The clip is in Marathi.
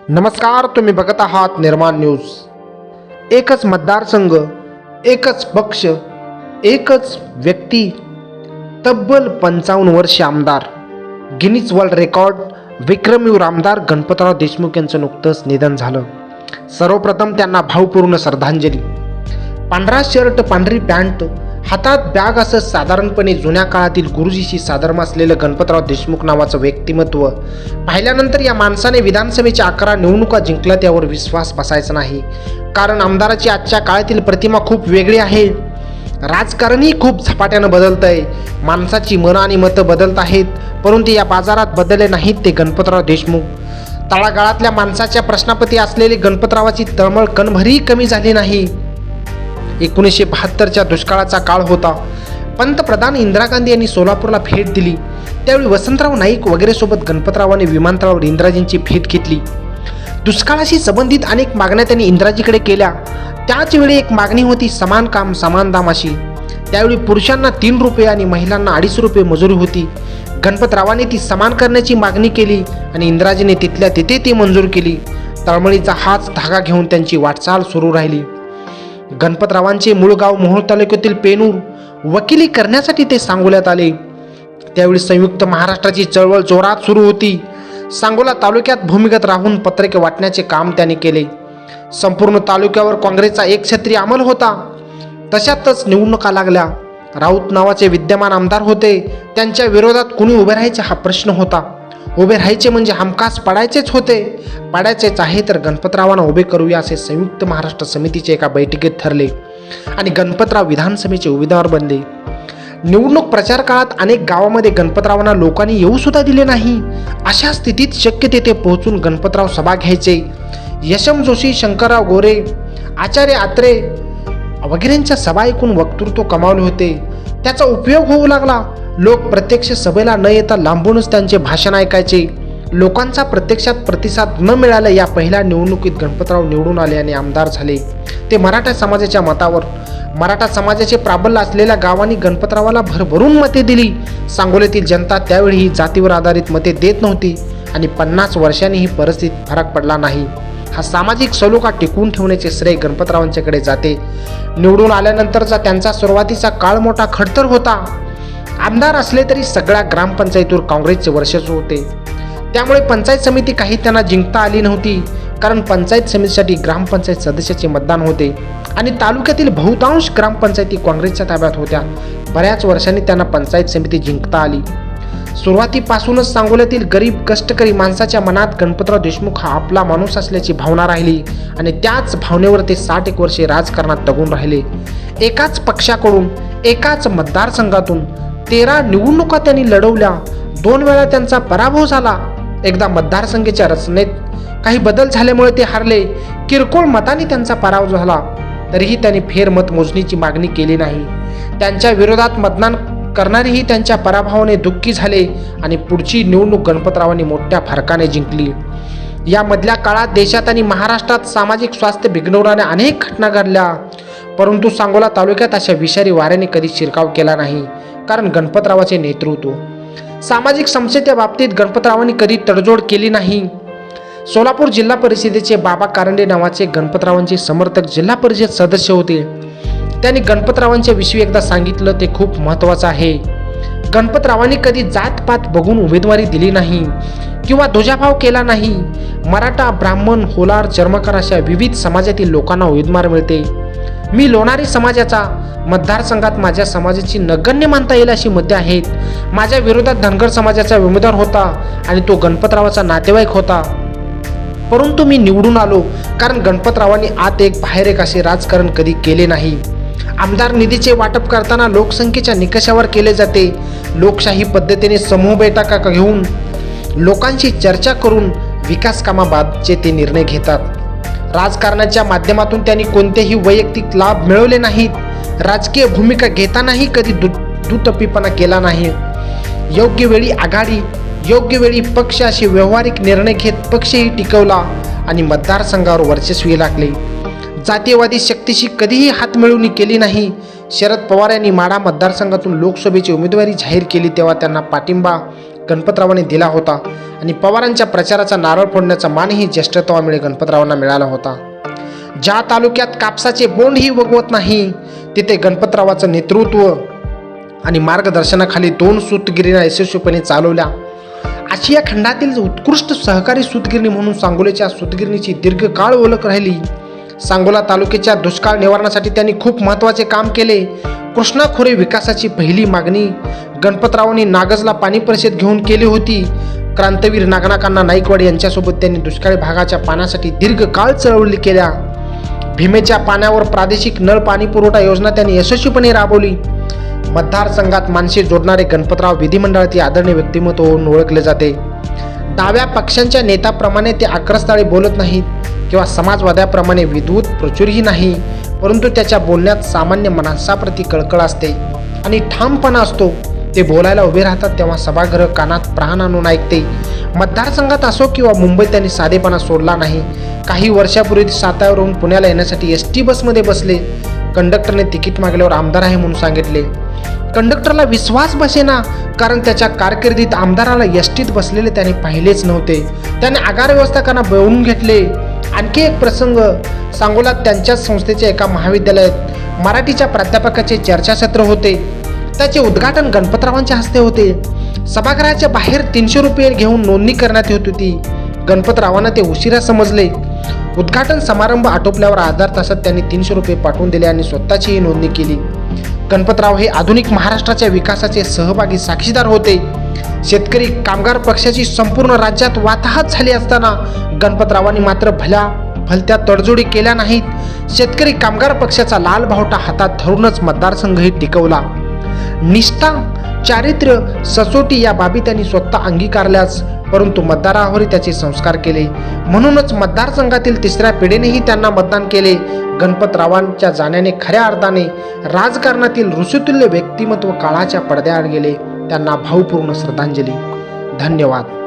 नमस्कार, तुम्ही बघत आहात निर्माण न्यूज। एकच मतदारसंघ, एकच पक्ष, एकच व्यक्ती, तब्बल 55 वर्षे आमदार, गिनीज वर्ल्ड रेकॉर्ड, विक्रमवीर आमदार गणपतराव देशमुख यांचं नुकतंच निधन झालं। सर्वप्रथम त्यांना भावपूर्ण श्रद्धांजली। पांढरा शर्ट, पांढरी पॅन्ट, हातात बॅग असं साधारणपणे जुन्या काळातील गुरुजीशी साधर्म असलेलं गणपतराव देशमुख नावाचं व्यक्तिमत्व पाहिल्यानंतर या माणसाने विधानसभेच्या 11 निवडणुका जिंकल्या त्यावर विश्वास बसायचा नाही। कारण आमदाराची आजच्या काळातील प्रतिमा खूप वेगळी आहे। राजकारणही खूप झपाट्यानं बदलत आहे। माणसाची मनं आणि मतं बदलत आहेत, परंतु या बाजारात बदलले नाहीत ते गणपतराव देशमुख। तळागाळातल्या माणसाच्या प्रश्नापती असलेली गणपतरावाची तळमळ कणभरही कमी झाली नाही। 1972च्या दुष्काळाचा काळ होता। पंतप्रधान इंदिरा गांधी यांनी सोलापूरला भेट दिली। त्यावेळी वसंतराव नाईक वगैरे सोबत गणपतरावांनी विमानतळावर इंदिराजींची भेट घेतली। दुष्काळाशी संबंधित अनेक मागण्या त्यांनी इंदिराजीकडे केल्या। त्याच वेळी एक मागणी होती समान काम समान दाम अशी। त्यावेळी पुरुषांना 3 रुपये आणि महिलांना 2.5 रुपये मजुरी होती। गणपतरावांनी ती समान करण्याची मागणी केली आणि इंदिराजीने तिथल्या तिथे ती मंजूर केली। तळमळीचा हाच धागा घेऊन त्यांची वाटचाल सुरू राहिली। गणपतरावांचे मूळ गाव मोहोळ तालुक्यातील पेनूर, वकिली करण्यासाठी ते सांगोल्यात आले। त्यावेळी संयुक्त महाराष्ट्राची चळवळ जोरात सुरू होती। सांगोला तालुक्यात भूमिगत राहून पत्रके वाटण्याचे काम त्यांनी केले। संपूर्ण तालुक्यावर काँग्रेसचा एकछत्री अंमल होता। तशातच निवडणुका लागल्या। राऊत नावाचे विद्यमान आमदार होते, त्यांच्या विरोधात कुणी उभे राहायचे हा प्रश्न होता। उभे राहायचे म्हणजे हमखास पडायचेच होते। पडायचेच आहे तर गणपतरावांना उभे करूया असे संयुक्त महाराष्ट्र समितीचे एका बैठकीत ठरले आणि गणपतराव विधानसभेचे उमेदवार बनले। निवडणूक प्रचार काळात अनेक गावामध्ये गणपतरावांना लोकांनी येऊ सुद्धा दिले नाही। अशा स्थितीत शक्य तेथे पोहोचून गणपतराव सभा घ्यायचे। यशम जोशी, शंकरराव गोरे, आचार्य आत्रे वगैरेंच्या सभा ऐकून वक्तृत्व कमावले होते। त्याचा उपयोग होऊ लागला। लोक प्रत्यक्ष सभेला न येता लांबूनच त्यांचे भाषण ऐकायचे। लोकांचा प्रत्यक्षात प्रतिसाद न मिळाला या पहिल्या निवडणुकीत गणपतराव निवडून आले आणि आमदार झाले। ते मराठा समाजाच्या मतावर। मराठा समाजाचे प्राबल्य असलेल्या गावांनी गणपतरावाला भरभरून मते दिली। सांगोल्यातील जनता त्यावेळी ही जातीवर आधारित मते देत नव्हती आणि 50 वर्षांनी ही परिस्थितीत फरक पडला नाही। हा सामाजिक सलोखा टिकवून ठेवण्याचे श्रेय गणपतरावांच्याकडे जाते। निवडून आल्यानंतरचा त्यांचा सुरुवातीचा काळ मोठा खडतर होता। आमदार असले तरी सगळ्या ग्रामपंचायतीवर काँग्रेसचे वर्चस्व होते। त्यामुळे पंचायत समिती काही त्यांना जिंकता आली नव्हती, कारण पंचायत समितीसाठी ग्रामपंचायत सदस्याचे मतदान होते आणि तालुक्यातील बहुतांश ग्रामपंचायती काँग्रेसच्या ताब्यात होत्या। बऱ्याच वर्षांनी त्यांना पंचायत समिती जिंकता आली। सुरुवातीपासूनच सांगोल्यातील गरीब कष्टकरी माणसाच्या मनात गणपतराव देशमुख हा आपला माणूस असल्याची भावना राहिली आणि त्याच भावनेवर ते 60 वर्षे राजकारणात टगून राहिले। एकाच पक्षाकडून, एकाच मतदारसंघातून 13 निवडणुका त्यांनी लढवल्या। 2 वेळा त्यांचा पराभव झाला। एकदा मतदारसंघाच्या रचनेत काही बदल झाल्यामुळे ते हारले। किरकोळ मतांनी त्यांचा पराभव झाला, तरीही त्यांनी फेरमत मोजणीची मागणी केली नाही। त्यांच्या विरोधात मतदान करणारेही त्यांच्या पराभवाने दुःखी झाले आणि पुढची निवडणूक गणपतरावांनी मोठ्या फरकाने जिंकली। या मधल्या काळात देशात आणि महाराष्ट्रात सामाजिक स्वास्थ्य बिघडवणाऱ्या अनेक घटना घडल्या, परंतु सांगोला तालुक्यात अशा विषारी वाऱ्याने कधी शिरकाव केला नाही, कारण गणपतरावाचे नेतृत्व। सामाजिक समस्येच्या बाबतीत गणपतरावांनी कधी तडजोड केली नाही। सोलापूर जिल्हा परिषदेचे बाबा कारंडे नावाचे गणपतरावांचे समर्थक जिल्हा परिषद सदस्य होते। त्यांनी गणपतरावांच्या विषयी एकदा सांगितलं ते खूप महत्त्वाचं आहे। गणपतरावांनी कधी जातपात बघून उमेदवारी दिली नाही किंवा दुजाभाव केला नाही। मराठा, ब्राह्मण, होलार, चर्मकार अशा विविध समाजातील लोकांना उमेदवार मिळते। मी लोणारी समाजाचा, मतदारसंघात माझ्या समाजाची नगण्य मानता येईल अशी मते आहेत। माझ्या विरोधात धनगर समाजाचा उमेदवार होता आणि तो गणपतरावाचा नातेवाईक होता, परंतु मी निवडून आलो कारण गणपतरावांनी आत एक बाहेर एक असे राजकारण कधी केले नाही। आमदार निधीचे वाटप करताना लोकसंख्येच्या निकषावर केले जाते। लोकशाही पद्धतीने समूह बैठका घेऊन लोकांशी चर्चा करून विकास कामाबाबतचे ते निर्णय घेतात। राजकारणाच्या माध्यमातून त्यांनी कोणतेही वैयक्तिक लाभ मिळवले नाहीत। राजकीय भूमिका घेतानाही कधी दुटप्पीपणा केला नाही। योग्य वेळी आघाडी, योग्य वेळी पक्ष असे व्यावहारिक निर्णय घेत पक्षही टिकवला आणि मतदारसंघावर वर्चस्वी लागले। जातीयवादी शक्तीशी कधीही हातमिळवणी केली नाही। शरद पवार यांनी माढा मतदारसंघातून लोकसभेची उमेदवारी जाहीर केली तेव्हा त्यांना पाठिंबा गणपतरावांनी दिला होता आणि पवारांच्या प्रचाराचा नारळ फोडण्याचा मानही ज्येष्ठत्वामुळे गणपतरावांना मिळाला होता. ज्या तालुक्यात कापसाचे बोंडही वगवत नाही तिथे गणपतरावाचं नेतृत्व आणि मार्गदर्शनाखाली 2 सूतगिरण्या यशस्वीपणे चालवल्या. आशिया खंडातील उत्कृष्ट सहकारी सूतगिरणी म्हणून सांगोल्याच्या सूतगिरणीची दीर्घकाळ ओळख राहिली. सांगोला तालुक्याच्या दुष्काळ निवारणासाठी त्यांनी खूप महत्त्वाचे काम केले. कृष्णा खोरे विकासाची पहिली मागणी गणपतरावांनी नागजला पाणी परिषद घेऊन केली होती. क्रांतवीर नागनाकांना नाईकवाडी यांच्यासोबत त्यांनी दुष्काळी भागाच्या पाण्यासाठी दीर्घकाळ चळवळी केल्या. भीमेच्या पाण्यावर प्रादेशिक नळ पाणी पुरवठा योजना त्यांनी यशस्वीपणे राबवली. मतदारसंघात माणसे जोडणारे गणपतराव विधिमंडळातील आदरणीय व्यक्तिमत्व म्हणून ओळखले जाते. डाव्या पक्षांच्या नेत्याप्रमाणे ते आक्रस्ताळी बोलत नाहीत किंवा समाजवाद्याप्रमाणे विद्वत प्रचुरही नाही, परंतु त्याच्या बोलण्यात सामान्य माणसाप्रती कळकळ असते आणि ठामपणा असतो. ते बोलायला उभे राहतात तेव्हा सभागृह कानात प्राण आणून ऐकते. मतदारसंघात असो किंवा मुंबईत त्यांनी साधेपणा सोडला नाही. काही वर्षापूर्वी साताऱ्यावरून पुण्याला येण्यासाठी ST बसमध्ये बसले. कंडक्टरने तिकीट मागल्यावर आमदार आहे म्हणून सांगितले. कंडक्टरला विश्वास बसेना, कारण त्याच्या कारकिर्दीत आमदाराला STत बसलेले त्याने पाहिलेच नव्हते. त्याने आगार व्यवस्थापकांना बोलवून घेतले. आणखी एक प्रसंग, सांगोल्यात त्यांच्याच संस्थेच्या एका महाविद्यालयात मराठीच्या प्राध्यापकाचे चर्चासत्र होते. त्याचे उद्घाटन गणपतरावांच्या हस्ते होते. सभागृहाच्या बाहेर 300 रुपये घेऊन नोंदणी करण्यात येत होती. गणपतरावांना ते उशिरा समजले. उद्घाटन समारंभ आटोपल्यावर अर्ध्या तासात त्यांनी 300 रुपये पाठवून दिले आणि स्वतःचीही नोंदणी केली. गणपतराव हे आधुनिक महाराष्ट्राच्या विकासाचे सहभागी साक्षीदार होते. शेतकरी कामगार पक्षाची संपूर्ण राज्यात वाताहत झाली असताना गणपतरावांनी मात्र भलत्या तडजोडी केल्या नाहीत. शेतकरी कामगार पक्षाचा लाल बावटा हातात धरूनच मतदारसंघही टिकवला. निष्ठा, चारित्र्य, सचोटी या बाबी त्यांनी स्वतः अंगीकारल्याच, परंतु मतदारावरही त्याचे संस्कार केले. म्हणूनच मतदारसंघातील 3ऱ्या पिढीनेही त्यांना मतदान केले. गणपतरावांच्या जाण्याने खऱ्या अर्थाने राजकारणातील ऋषितुल्य व्यक्तिमत्व काळाच्या पडद्याआड गेले. त्यांना भावपूर्ण श्रद्धांजली. धन्यवाद.